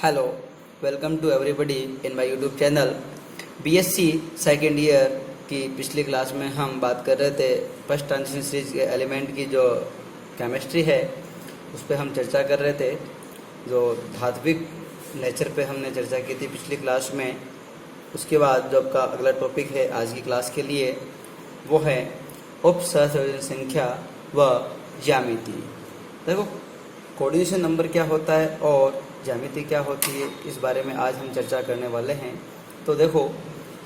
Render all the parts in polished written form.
Hello, welcome to everybody in my YouTube channel. BSc second year की पिछली class में हम बात कर रहे थे फर्स्ट ट्रांजिशन सीरीज के एलिमेंट की जो केमिस्ट्री है उस पर हम चर्चा कर रहे थे। जो धात्विक नेचर पे हमने चर्चा की थी पिछली क्लास में। उसके बाद जो आपका अगला टॉपिक है आज की क्लास के लिए वो है उपसहसंयोजन संख्या व ज्यामिति। देखो, कोऑर्डिनेशन नंबर क्या होता है और ज्यामिति क्या होती है, इस बारे में आज हम चर्चा करने वाले हैं। तो देखो,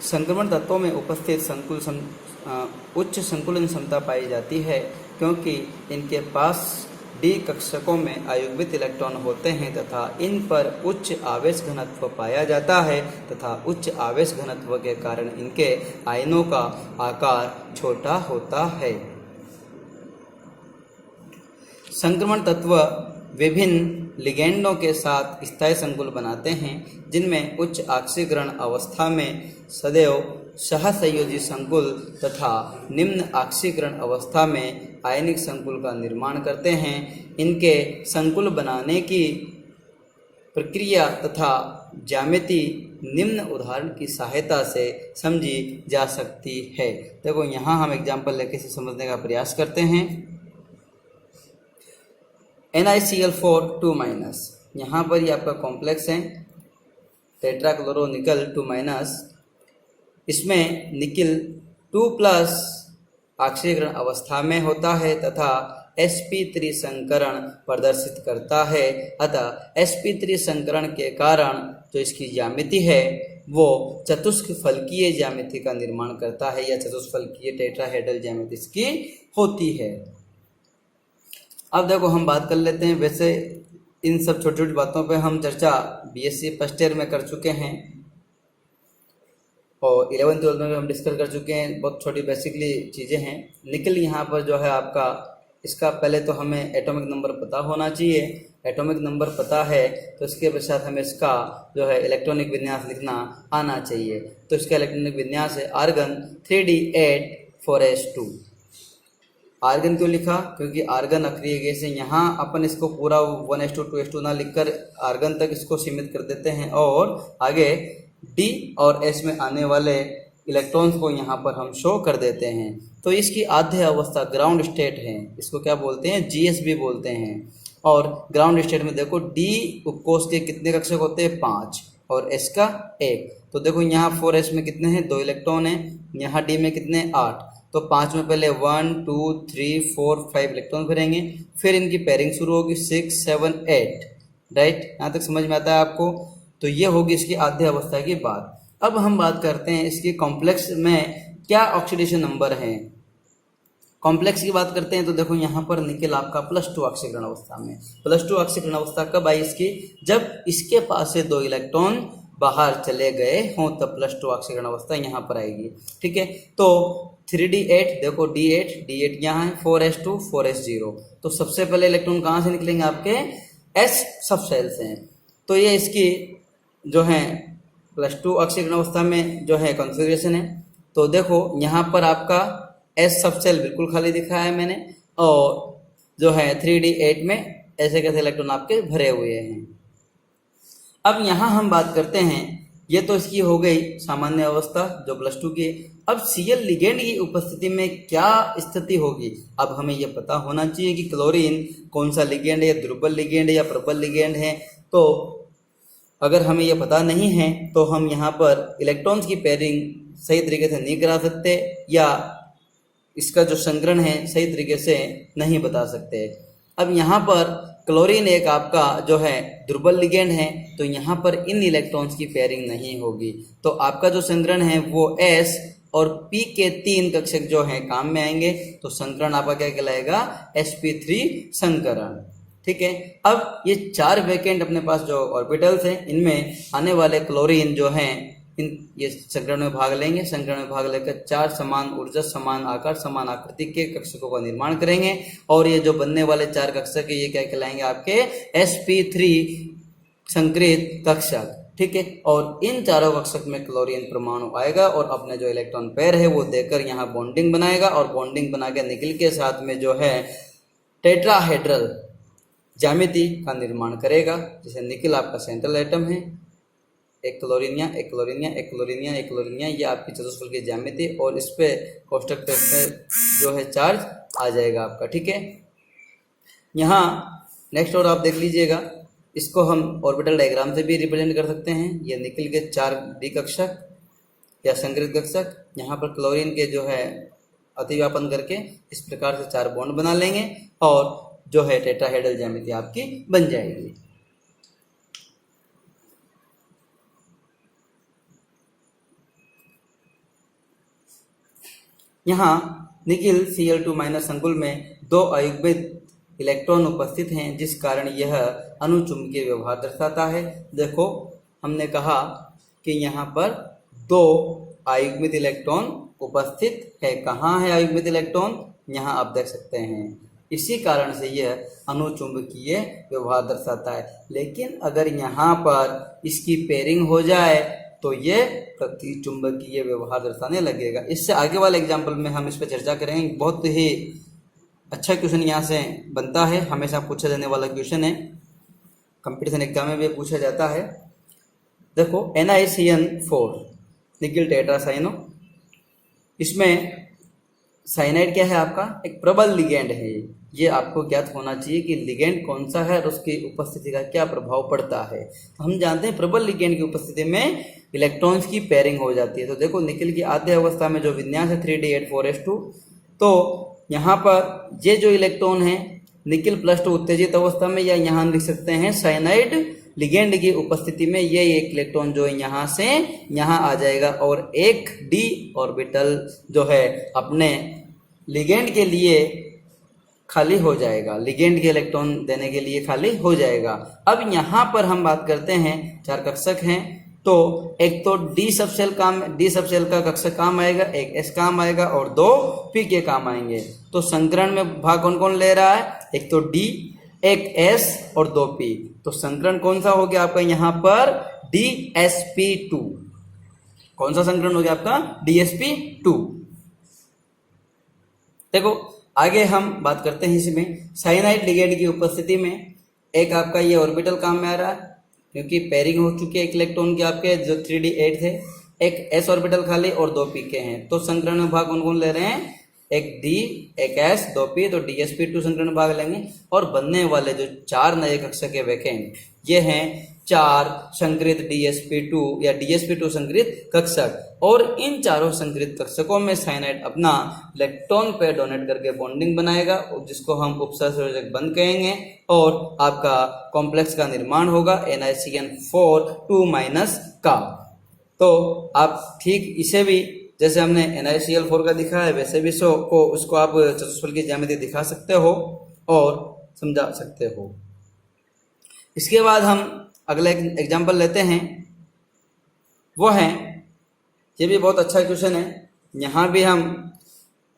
संक्रमण तत्वों में उपस्थित उच्च संकुलन क्षमता पाई जाती है क्योंकि इनके पास डी कक्षकों में आयुग्मित इलेक्ट्रॉन होते हैं तथा इन पर उच्च आवेश घनत्व पाया जाता है तथा उच्च आवेश घनत्व के कारण इनके आयनों का आकार छोटा होता है। संक्रमण तत्व विभिन्न लिगेंडों के साथ स्थायी संकुल बनाते हैं जिनमें उच्च ऑक्सीकरण अवस्था में सदैव सहसंयोजी संकुल तथा निम्न ऑक्सीकरण अवस्था में आयनिक संकुल का निर्माण करते हैं। इनके संकुल बनाने की प्रक्रिया तथा ज्यामिति निम्न उदाहरण की सहायता से समझी जा सकती है। देखो, यहाँ हम एग्जाम्पल लेके इसे समझने का प्रयास करते हैं। NiCl4 2-, यहाँ पर ये आपका कॉम्प्लेक्स है टेट्राक्लोरोनिकल 2-। इसमें निकिल 2+ ऑक्सीकरण अवस्था में होता है तथा sp3 संकरण प्रदर्शित करता है। अतः sp3 संकरण के कारण जो इसकी ज्यामिति है वो चतुष्फलकीय ज्यामिति का निर्माण करता है या चतुष्फलकीय टेट्राहेड्रल ज्यामिति इसकी होती है। अब देखो, हम बात कर लेते हैं। वैसे इन सब छोटी छोटी बातों पे हम चर्चा बीएससी फर्स्ट ईयर में कर चुके हैं और 11th-12th में भी हम डिस्कस कर चुके हैं। बहुत छोटी बेसिकली चीज़ें हैं। निकल यहाँ पर जो है आपका, इसका पहले तो हमें एटॉमिक नंबर पता होना चाहिए। एटॉमिक नंबर पता है तो इसके पश्चात हमें इसका जो है इलेक्ट्रॉनिक विन्यास लिखना आना चाहिए। तो इसका इलेक्ट्रॉनिक विन्यास है आर्गन 3d8 4s2। आर्गन क्यों लिखा? क्योंकि आर्गन अक्रिय गैस है। यहाँ अपन इसको पूरा 1s2 2s2 ना लिखकर आर्गन तक इसको सीमित कर देते हैं और आगे डी और एस में आने वाले इलेक्ट्रॉन्स को यहाँ पर हम शो कर देते हैं। तो इसकी आद्य अवस्था ग्राउंड स्टेट है, इसको क्या बोलते हैं? जीएस भी बोलते हैं। और ग्राउंड स्टेट में देखो, डी उपकोष के कितने कक्षक होते हैं? 5 और एस का 1। तो देखो, यहाँ 4s में कितने हैं? 2 इलेक्ट्रॉन हैं। यहाँ डी में कितने? 8। तो 5 में पहले 1 2 3 4 5 इलेक्ट्रॉन भरेंगे, फिर इनकी पेयरिंग शुरू होगी 6 7 8। राइट, यहाँ तक समझ में आता है आपको? तो ये होगी इसकी आद्य अवस्था की बात। अब हम बात करते हैं इसकी कॉम्प्लेक्स में क्या ऑक्सीडेशन नंबर है। कॉम्प्लेक्स की बात करते हैं तो देखो, यहाँ पर निकल आपका +2 ऑक्सीकरण अवस्था में। +2 ऑक्सीकरण अवस्था कब आई इसकी? जब इसके पास से 2 इलेक्ट्रॉन बाहर चले गए हों तब +2 ऑक्सीकरण अवस्था यहाँ पर आएगी। ठीक है, तो 3d8 देखो, d8 यहाँ है, 4s2 4s0। तो सबसे पहले इलेक्ट्रॉन कहाँ से निकलेंगे? आपके s सब सेल से हैं। तो ये इसकी जो है +2 ऑक्सीकरण अवस्था में जो है कॉन्फ़िगरेशन है। तो देखो, यहाँ पर आपका s सब सेल बिल्कुल खाली दिखा है मैंने, और जो है 3d8 में ऐसे कैसे इलेक्ट्रॉन आपके भरे हुए हैं। अब यहाँ हम बात करते हैं, ये तो इसकी हो गई सामान्य अवस्था जो +2 की। अब Cl लिगेंड की उपस्थिति में क्या स्थिति होगी? अब हमें यह पता होना चाहिए कि क्लोरीन कौन सा लिगेंड है, दुर्बल लिगेंड है या प्रबल लिगेंड है। तो अगर हमें यह पता नहीं है तो हम यहाँ पर इलेक्ट्रॉन्स की पेयरिंग सही तरीके से नहीं करा सकते या इसका जो संकरण है सही तरीके से नहीं बता सकते। अब यहाँ पर क्लोरीन एक आपका जो है दुर्बल लिगेंड है, तो यहाँ पर इन इलेक्ट्रॉन्स की पेयरिंग नहीं होगी। तो आपका जो संकरण है वो S और P के 3 कक्षक जो हैं काम में आएंगे। तो संकरण आपका क्या कहलाएगा? sp3 संकरण। ठीक है, अब ये 4 वैकेंट अपने पास जो ऑर्बिटल्स हैं, इनमें आने वाले क्लोरीन जो हैं ये संकरण में भाग लेंगे। संकरण में भाग लेकर 4 समान ऊर्जा, समान आकार, समान आकृति के कक्षकों का निर्माण करेंगे और ये जो बनने वाले 4 कक्षक है ये क्या कहलाएंगे? आपके sp3 संकृत कक्षक। ठीक है, और इन चारों कक्षक में क्लोरीन परमाणु आएगा और अपने जो इलेक्ट्रॉन पेयर है वो देकर यहाँ बॉन्डिंग बनाएगा और बॉन्डिंग बना के निकल के साथ में जो है टेट्राहेड्रल ज्यामिति का निर्माण करेगा। जैसे निकल आपका सेंट्रल एटम है, एक क्लोरीनिया, एक क्लोरीनिया, एक क्लोरीनिया, एक क्लोरीनिया, ये आपकी चतुष्फलक की ज्यामिति, और इस पे कोष्टक टेस्ट में जो है चार्ज आ जाएगा आपका। ठीक है, यहाँ नेक्स्ट और आप देख लीजिएगा, इसको हम ऑर्बिटल डायग्राम से भी रिप्रेजेंट कर सकते हैं। ये निकल के 4 डी कक्षक या संग्रहित कक्षक, यहाँ पर क्लोरीन के जो है अतिव्यापन करके इस प्रकार से 4 बॉन्ड बना लेंगे और जो है टेट्राहेड्रल ज्यामिति आपकी बन जाएगी। यहाँ निकिल Cl2- संकुल में 2 अयुग्मित इलेक्ट्रॉन उपस्थित हैं, जिस कारण यह अनुचुंबकीय व्यवहार दर्शाता है। देखो हमने कहा कि यहाँ पर 2 अयुग्मित इलेक्ट्रॉन उपस्थित है। कहाँ है अयुग्मित इलेक्ट्रॉन? यहाँ आप देख सकते हैं। इसी कारण से यह अनुचुंबकीय व्यवहार दर्शाता है। लेकिन अगर यहाँ पर इसकी पेयरिंग हो जाए तो ये प्रतिचुंबकीय व्यवहार दर्शाने लगेगा। इससे आगे वाले एग्जाम्पल में हम इस पर चर्चा करेंगे। बहुत ही अच्छा क्वेश्चन यहाँ से बनता है, हमेशा पूछा जाने वाला क्वेश्चन है, कंपटीशन एग्जाम में भी पूछा जाता है। देखो NiCN4 निकिल टेट्रासाइनो, इसमें साइनाइड क्या है आपका? एक प्रबल लिगेंड है। ये आपको ज्ञात होना चाहिए कि लिगेंड कौन सा है और उसकी उपस्थिति का क्या प्रभाव पड़ता है। तो हम जानते हैं प्रबल लिगेंड की उपस्थिति में इलेक्ट्रॉन्स की पेयरिंग हो जाती है। तो देखो निकिल की आद्य अवस्था में जो विन्यास है 3D8 4s2, तो यहाँ पर ये जो इलेक्ट्रॉन है निकिल +2 उत्तेजित अवस्था में, या यहाँ हम लिख सकते हैं साइनाइड लिगेंड की उपस्थिति में, ये एक इलेक्ट्रॉन जो है यहाँ से यहाँ आ जाएगा और एक d ऑर्बिटल जो है अपने लिगेंड के लिए खाली हो जाएगा, लिगेंड के इलेक्ट्रॉन देने के लिए खाली हो जाएगा। अब यहाँ पर हम बात करते हैं 4 कक्षक हैं, तो एक तो डी सबसेल का कक्षक काम आएगा, एक एस काम आएगा और 2 पी के काम आएंगे। तो संकरण में भाग कौन कौन ले रहा है? एक तो डी, एक एस और 2 पी। तो संकरण कौन सा हो गया आपका यहाँ पर? DsP2। कौन सा संकरण हो गया आपका? DsP2। देखो आगे हम बात करते हैं इसमें साइनाइड लिगेंड की उपस्थिति में एक आपका ये ऑर्बिटल काम में आ रहा है, क्योंकि पेयरिंग हो चुकी है एक इलेक्ट्रॉन के आपके जो 3D8 थे, एक s ऑर्बिटल खाली और 2 p के हैं। तो संकरण में भाग कौन कौन ले रहे हैं? एक d, एक s, 2 p, तो DsP2 संकरण में भाग लेंगे। और बनने वाले जो 4 नए कक्षक के वैकेंट, ये हैं 4 संकृत DsP2 या DsP2 संकृत कक्षक। और इन चारों संकृत कक्षकों में साइनाइड अपना इलेक्ट्रॉन पेयर डोनेट करके बॉन्डिंग बनाएगा, जिसको हम उपसंयोजक बंध कहेंगे, और आपका कॉम्प्लेक्स का निर्माण होगा NiCN4 2- का। तो आप ठीक इसे भी जैसे हमने NiCl4 का दिखा है वैसे भी उसको आप चतुष्फलक की ज्यामिति दिखा सकते हो और समझा सकते हो। इसके बाद हम अगला एग्जाम्पल लेते हैं, वो है, ये भी बहुत अच्छा क्वेश्चन है। यहाँ भी हम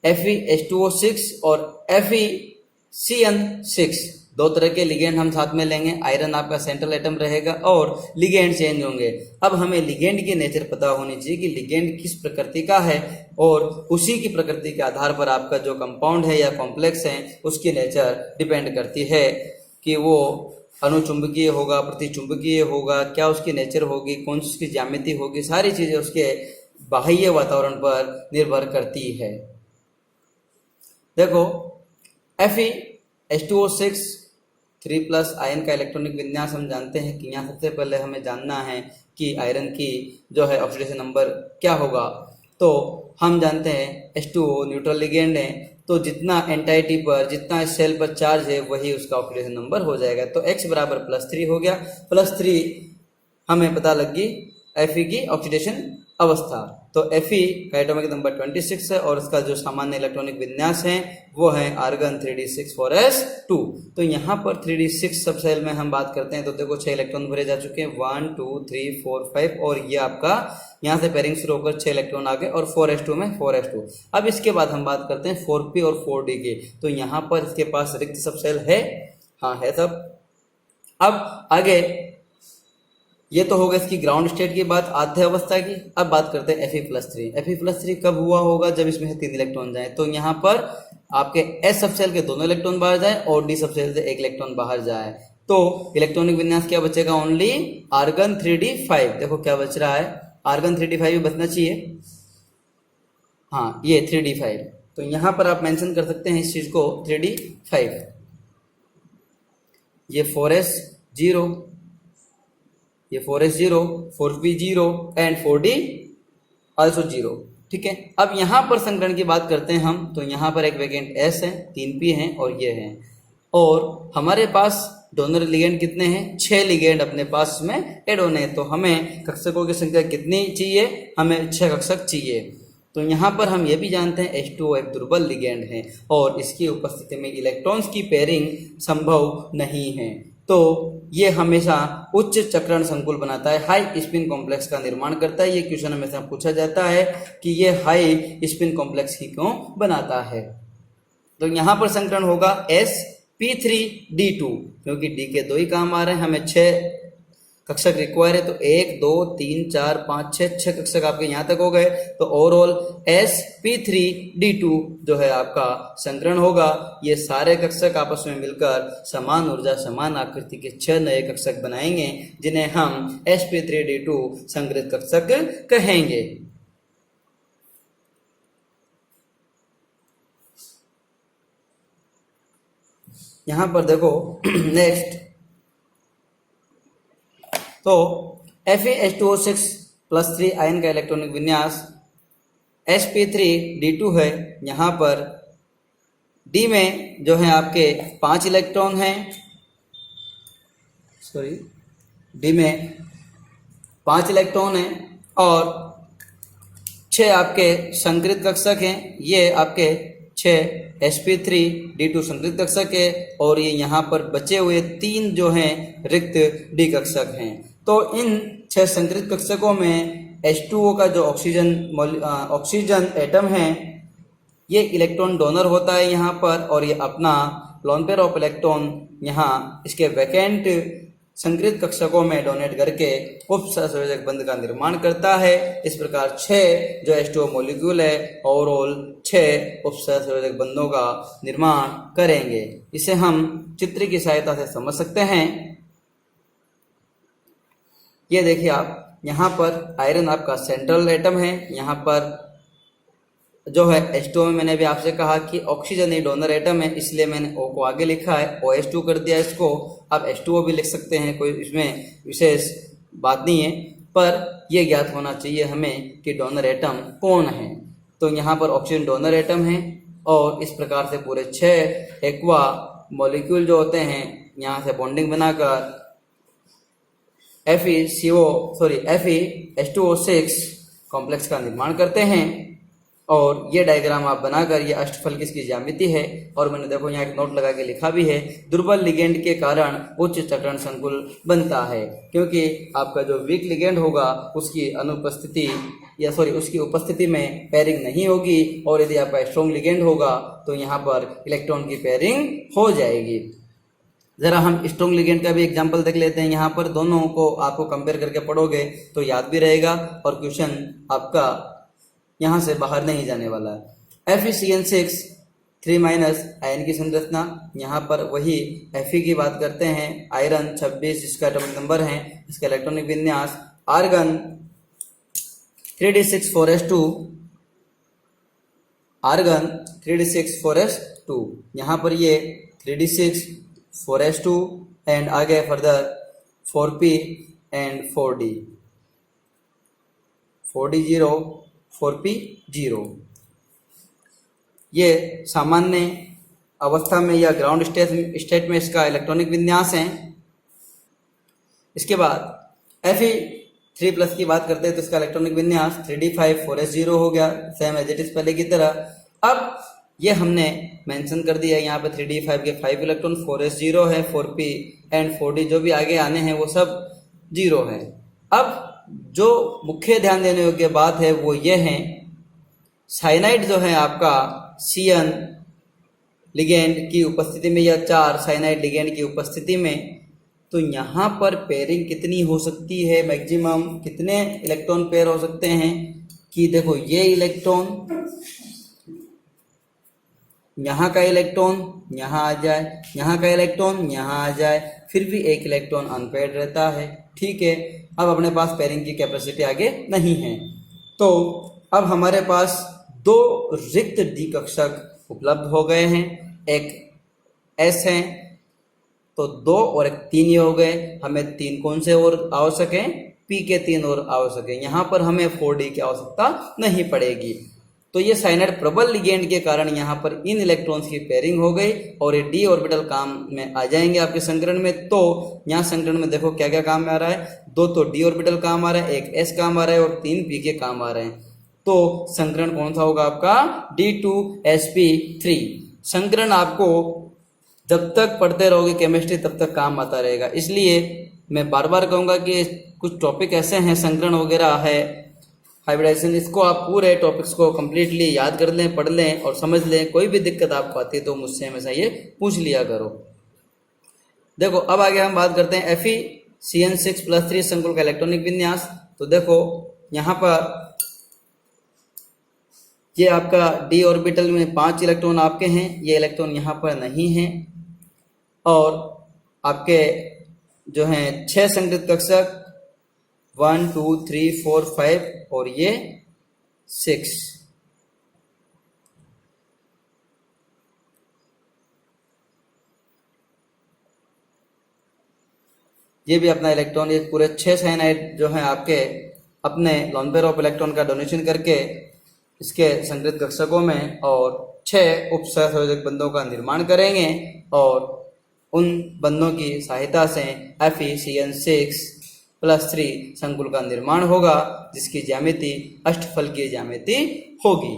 FeH2O6 और FeCN6 दो तरह के लिगेंड हम साथ में लेंगे। आयरन आपका सेंट्रल एटम रहेगा और लिगेंड चेंज होंगे। अब हमें लिगेंड की नेचर पता होनी चाहिए कि लिगेंड किस प्रकृति का है, और उसी की प्रकृति के आधार पर आपका जो कंपाउंड है या कॉम्प्लेक्स है उसकी नेचर डिपेंड करती है कि वो अनुचुंबकीय होगा, प्रतिचुंबकीय होगा, क्या उसकी नेचर होगी, कौन सी उसकी ज्यामिति होगी, सारी चीजें उसके बाह्य वातावरण पर निर्भर करती है। देखो FeH2O6 3+ आयन का इलेक्ट्रॉनिक विन्यास हम जानते हैं कि यहाँ सबसे पहले हमें जानना है कि आयरन की जो है ऑक्सीडेशन नंबर क्या होगा। तो हम जानते हैं H2O न्यूट्रल लिगेंड है, तो जितना एंटाइटी पर, जितना इस सेल पर चार्ज है वही उसका ऑक्सीडेशन नंबर हो जाएगा। तो X बराबर +3 हो गया। +3 हमें पता लग गई Fe की ऑक्सीडेशन अवस्था। तो Fe का एटॉमिक नंबर 26 है और इसका जो सामान्य इलेक्ट्रॉनिक विन्यास है वो है आर्गन 3d6 4s2। तो यहाँ पर 3d6 सब सेल में हम बात करते हैं तो देखो 6 इलेक्ट्रॉन भरे जा चुके हैं, 1 2 3 4 5, और ये आपका यहाँ से पेयरिंग शुरू होकर 6 इलेक्ट्रॉन आ गए और 4s2 में 4s2। अब इसके बाद हम बात करते हैं 4p और 4d की। तो यहाँ पर इसके पास रिक्त सब सेल है, हाँ है सब। अब आगे ये तो होगा इसकी ग्राउंड स्टेट की बात, आध्य अवस्था की। अब बात करते हैं Fe+3। Fe+3 कब हुआ होगा? जब इसमें से 3 इलेक्ट्रॉन जाए। तो यहाँ पर आपके S सबसेल के दोनों इलेक्ट्रॉन बाहर जाए और D सबसेल से 1 इलेक्ट्रॉन बाहर जाए, तो इलेक्ट्रॉनिक विन्यास क्या बचेगा? Only argon 3d5। देखो क्या बच रहा है, आर्गन 3d5 भी बचना चाहिए। हाँ, ये 3d5, तो यहाँ पर आप मेंशन कर सकते हैं इस चीज को 3d5। ये 4s0, ये 4s0, 4p0 and 4d also 0। ठीक है, अब यहाँ पर संकरण की बात करते हैं हम, तो यहाँ पर एक वैकेंट s है, 3p है और ये है, और हमारे पास डोनर लिगेंड कितने हैं? 6 लिगेंड अपने पास में ऐड होने हैं। तो हमें कक्षकों की संख्या कितनी चाहिए? हमें 6 कक्षक चाहिए। तो यहाँ पर हम ये भी जानते हैं H2O एक दुर्बल लिगेंड है और इसकी उपस्थिति में इलेक्ट्रॉन्स की पेयरिंग संभव नहीं है, तो ये हमेशा उच्च चक्रण संकुल बनाता है, हाई स्पिन कॉम्प्लेक्स का निर्माण करता है। ये क्वेश्चन हमेशा पूछा जाता है कि ये हाई स्पिन कॉम्प्लेक्स ही क्यों बनाता है। तो यहाँ पर संकरण होगा sp3d2, क्योंकि D के 2 ही काम आ रहे हैं, हमें 6 कक्षक रिक्वायर है। तो 1 2 3 4 5 6 कक्षक आपके यहाँ तक हो गए। तो ओवरऑल sp3d2 जो है आपका संकरण होगा। ये सारे कक्षक आपस में मिलकर समान ऊर्जा समान आकृति के 6 नए कक्षक बनाएंगे, जिन्हें हम sp3d2 संग्रहित कक्षक कहेंगे। यहाँ पर देखो नेक्स्ट, तो Fe2O6+3 आयन का इलेक्ट्रॉनिक विन्यास sp3d2 है। यहाँ पर D में जो है आपके 5 इलेक्ट्रॉन हैं, D में 5 इलेक्ट्रॉन हैं और 6 आपके संकरित कक्षक हैं। ये आपके 6 sp3d2 संकरित कक्षक है और ये यहाँ पर बचे हुए 3 जो हैं रिक्त D कक्षक हैं। तो इन 6 संकरित कक्षकों में H2O का जो ऑक्सीजन एटम है, ये इलेक्ट्रॉन डोनर होता है यहाँ पर, और ये अपना लोन पेयर ऑफ इलेक्ट्रॉन यहाँ इसके वैकेंट संकरित कक्षकों में डोनेट करके उपसहसंयोजक बंध का निर्माण करता है। इस प्रकार 6 जो H2O मॉलिक्यूल है ओवरऑल 6 उपसहसंयोजक बंधों का निर्माण करेंगे। इसे हम चित्र की सहायता से समझ सकते हैं। ये देखिए आप, यहाँ पर आयरन आपका सेंट्रल एटम है, यहाँ पर जो है H2O में मैंने भी आपसे कहा कि ऑक्सीजन ही डोनर एटम है, इसलिए मैंने O को आगे लिखा है, OH2 कर दिया इसको। आप H2O भी लिख सकते हैं, कोई इसमें विशेष बात नहीं है, पर यह ज्ञात होना चाहिए हमें कि डोनर एटम कौन है। तो यहाँ पर ऑक्सीजन डोनर एटम है और इस प्रकार से पूरे 6 एक्वा मॉलिक्यूल जो होते हैं यहाँ से बॉन्डिंग बनाकर Fe2O6 कॉम्प्लेक्स का निर्माण करते हैं। और ये डायग्राम आप बनाकर, ये अष्टफल की इसकी ज्यामिति है, और मैंने देखो यहाँ एक नोट लगा के लिखा भी है, दुर्बल लिगेंड के कारण उच्च चक्रण संकुल बनता है, क्योंकि आपका जो वीक लिगेंड होगा उसकी उसकी उपस्थिति में पेयरिंग नहीं होगी, और यदि आपका स्ट्रॉन्ग लिगेंड होगा तो यहाँ पर इलेक्ट्रॉन की पेयरिंग हो जाएगी। जरा हम स्ट्रॉन्ग लिगेंड का भी एग्जांपल देख लेते हैं। यहाँ पर दोनों को आपको कंपेयर करके पढ़ोगे तो याद भी रहेगा और क्वेश्चन आपका यहाँ से बाहर नहीं जाने वाला है। FeCN6 3- आयन की संरचना, यहाँ पर वही Fe की बात करते हैं, आयरन 26 इसका एटॉमिक नंबर है, इसका इलेक्ट्रॉनिक विन्यास आर्गन 3d6 आर्गन 3d6 यहाँ पर ये 3d6 एंड आगे further 4p and 4d0 4p0। ये सामान्य अवस्था में या ग्राउंड स्टेट में इसका इलेक्ट्रॉनिक विन्यास है। इसके बाद Fe3+ की बात करते हैं तो इसका इलेक्ट्रॉनिक विन्यास 3d5 4s0 हो गया, सेम एज इट इज पहले की तरह। अब ये हमने मेंशन कर दिया यहाँ पे 3d5 के 5 इलेक्ट्रॉन, 4s0 है, 4p एंड 4d जो भी आगे आने हैं वो सब 0 है। अब जो मुख्य ध्यान देने योग्य बात है वो ये है, साइनाइड जो है आपका CN लिगेंड की उपस्थिति में या 4 साइनाइड लिगेंड की उपस्थिति में तो यहाँ पर पेयरिंग कितनी हो सकती है, मैक्सिमम कितने इलेक्ट्रॉन पेयर हो सकते हैं कि देखो ये इलेक्ट्रॉन, यहाँ का इलेक्ट्रॉन यहाँ आ जाए, यहाँ का इलेक्ट्रॉन यहाँ आ जाए, फिर भी एक इलेक्ट्रॉन अनपेयर्ड रहता है। ठीक है, अब अपने पास पेयरिंग की कैपेसिटी आगे नहीं है, तो अब हमारे पास दो रिक्त डी कक्षक उपलब्ध हो गए हैं, एक एस है तो 2 और एक 3 ये हो गए। हमें 3 कौन से और आवश्यक है, पी के 3 और आवश्यक है। यहाँ पर हमें 4d की आवश्यकता नहीं पड़ेगी। तो ये साइनाइड प्रबल लिगेंड के कारण यहाँ पर इन इलेक्ट्रॉन्स की पेयरिंग हो गई और ये डी ऑर्बिटल काम में आ जाएंगे आपके संकरण में। तो यहाँ संकरण में देखो क्या क्या काम में आ रहा है, 2 तो डी ऑर्बिटल काम आ रहा है, एक एस काम आ रहा है और 3 पी के काम आ रहे हैं। तो संकरण कौन सा होगा आपका, D2sp3। संकरण आपको जब तक पढ़ते रहोगे केमिस्ट्री तब तक काम आता रहेगा, इसलिए मैं बार बार कहूँगा कि कुछ टॉपिक ऐसे हैं, संकरण वगैरह है, हाइब्रिडाइजेशन, इसको आप पूरे टॉपिक्स को कम्प्लीटली याद कर लें, पढ़ लें और समझ लें। कोई भी दिक्कत आपको आती है तो मुझसे हमेशा ये पूछ लिया करो। देखो अब आगे हम बात करते हैं FeCN6+3 संकुल का इलेक्ट्रॉनिक विन्यास। तो देखो यहाँ पर ये आपका डी ऑर्बिटल में 5 इलेक्ट्रॉन आपके हैं, ये इलेक्ट्रॉन यहाँ पर नहीं है, और आपके जो हैं 6 संगृत कक्षक 1 2 3 4 5 और ये 6। ये भी अपना इलेक्ट्रॉन, ये पूरे 6 साइनाइड जो हैं आपके अपने लोन पेयर ऑफ इलेक्ट्रॉन का डोनेशन करके इसके संगृत कक्षकों में और 6 उपसहसंयोजक बंधों का निर्माण करेंगे और उन बंधों की सहायता से FeCN6+3 संकुल का निर्माण होगा, जिसकी ज्यामिति अष्टफलकीय ज्यामिति होगी।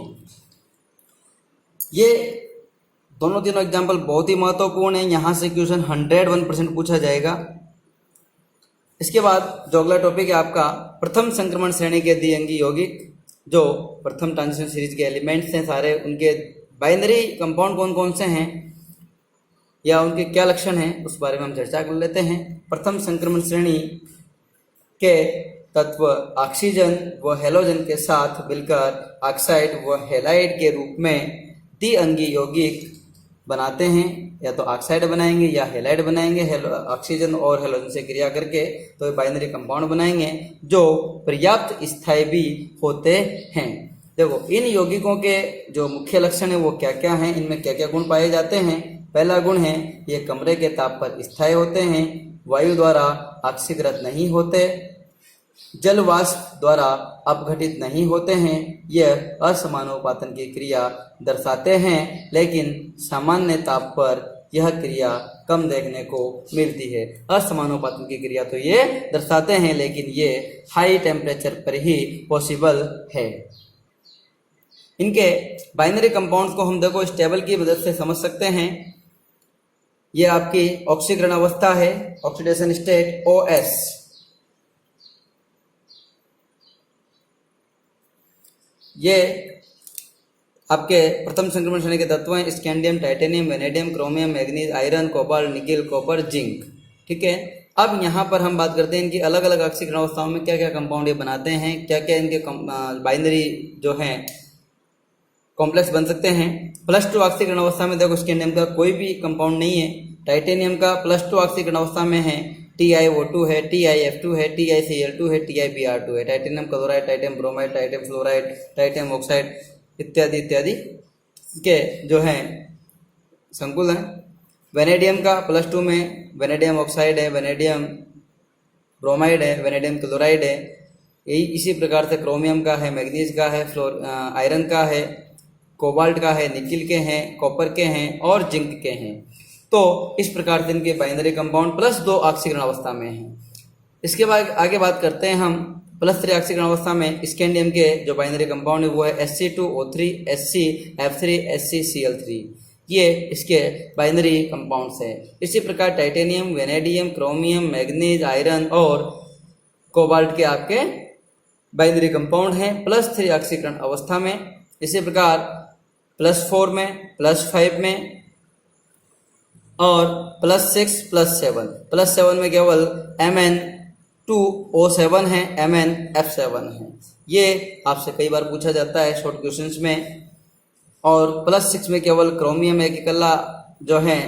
ये दोनों तीनों एग्जाम्पल बहुत ही महत्वपूर्ण है, यहाँ से क्वेश्चन 101% पूछा जाएगा। इसके बाद जो अगला टॉपिक है आपका प्रथम संक्रमण श्रेणी के द्विअंगी यौगिक, जो प्रथम ट्रांजिशन सीरीज के एलिमेंट्स हैं सारे, उनके बाइनरी कंपाउंड कौन कौन से हैं या उनके क्या लक्षण हैं, उस बारे में हम चर्चा कर लेते हैं। प्रथम संक्रमण श्रेणी के तत्व ऑक्सीजन व हेलोजन के साथ मिलकर ऑक्साइड व हेलाइड के रूप में द्विअंगी यौगिक बनाते हैं, या तो ऑक्साइड बनाएंगे या हेलाइड बनाएंगे, ऑक्सीजन और हेलोजन से क्रिया करके तो बाइनरी कंपाउंड बनाएंगे जो पर्याप्त स्थायी भी होते हैं। देखो इन यौगिकों के जो मुख्य लक्षण है वो क्या क्या हैं, इनमें क्या क्या गुण पाए जाते हैं। पहला गुण है ये कमरे के ताप पर स्थायी होते हैं, वायु द्वारा ऑक्सीकृत नहीं होते, जल वाष्प द्वारा अपघटित नहीं होते हैं, यह असमानुपातन की क्रिया दर्शाते हैं, लेकिन सामान्य ताप पर यह क्रिया कम देखने को मिलती है। असमानुपातन की क्रिया तो ये दर्शाते हैं, लेकिन ये हाई टेम्परेचर पर ही पॉसिबल है। इनके बाइनरी कंपाउंड्स को हम देखो इस टेबल की मदद से समझ सकते हैं। ये आपकी ऑक्सीकरण अवस्था है, ऑक्सीडेशन स्टेट OS। ये आपके प्रथम संक्रमण श्रेणी के तत्व हैं, scandium, titanium, vanadium, chromium, manganese, iron, cobalt, nickel, copper, zinc. ठीक है, अब यहाँ पर हम बात करते हैं इनकी अलग अलग ऑक्सीकरण अवस्थाओं में क्या क्या कंपाउंड ये बनाते हैं, क्या क्या इनके बाइनरी जो हैं कॉम्प्लेक्स बन सकते हैं। +2 ऑक्सीकरण अवस्था में देखो स्कैंडियम का कोई भी कंपाउंड नहीं है। टाइटेनियम का +2 ऑक्सीकरण अवस्था में है, TiO2 है, TiF2 है, TiCl2 है, TiBr2 है। Titanium chloride, titanium bromide, titanium fluoride, titanium oxide इत्यादि इत्यादि के जो हैं संकुल हैं। वेनेडियम का +2 में वेनेडियम ऑक्साइड है, वेनेडियम ब्रोमाइड है, वेनेडियम क्लोराइड है। यही इसी प्रकार से क्रोमियम का है, मैग्नीज का है, आयरन का है, कोबाल्ट का है, निकिल के हैं, कॉपर के हैं और जिंक के हैं। तो इस प्रकार से इनके बाइनरी कंपाउंड +2 ऑक्सीकरण अवस्था में हैं। इसके बाद आगे बात करते हैं हम +3 ऑक्सीकरण अवस्था में स्कैंडियम के जो बाइनरी कंपाउंड है वो है Sc2O3, ScF3, ScCl3। ये इसके बाइनरी कंपाउंड्स हैं। इसी प्रकार titanium, vanadium, chromium, manganese, iron और कोबाल्ट के आपके बाइनरी कंपाउंड हैं +3 ऑक्सीकरण अवस्था में। इसी प्रकार +4 में, +5 में और +6 +7, +7 में केवल Mn2O7 है, MnF7 है। ये आपसे कई बार पूछा जाता है शॉर्ट क्वेश्चंस में। और +6 में केवल क्रोमियम एक इकल्ला जो है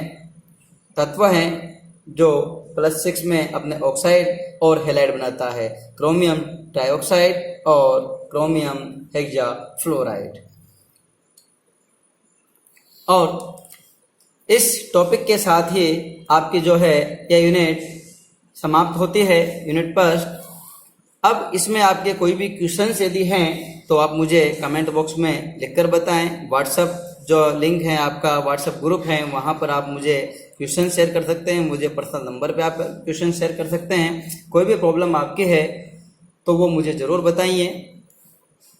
तत्व है जो +6 में अपने ऑक्साइड और हैलाइड बनाता है, क्रोमियम डाइऑक्साइड और क्रोमियम हेक्साफ्लोराइड। और इस टॉपिक के साथ ही आपकी जो है यह यूनिट समाप्त होती है, यूनिट फर्स्ट। अब इसमें आपके कोई भी क्वेश्चंस यदि हैं तो आप मुझे कमेंट बॉक्स में लिखकर बताएं। व्हाट्सएप जो लिंक है आपका, व्हाट्सएप ग्रुप है, वहां पर आप मुझे क्वेश्चन शेयर कर सकते हैं, मुझे पर्सनल नंबर पे आप क्वेश्चन शेयर कर सकते हैं। कोई भी प्रॉब्लम आपकी है तो वो मुझे ज़रूर बताइए।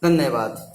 धन्यवाद।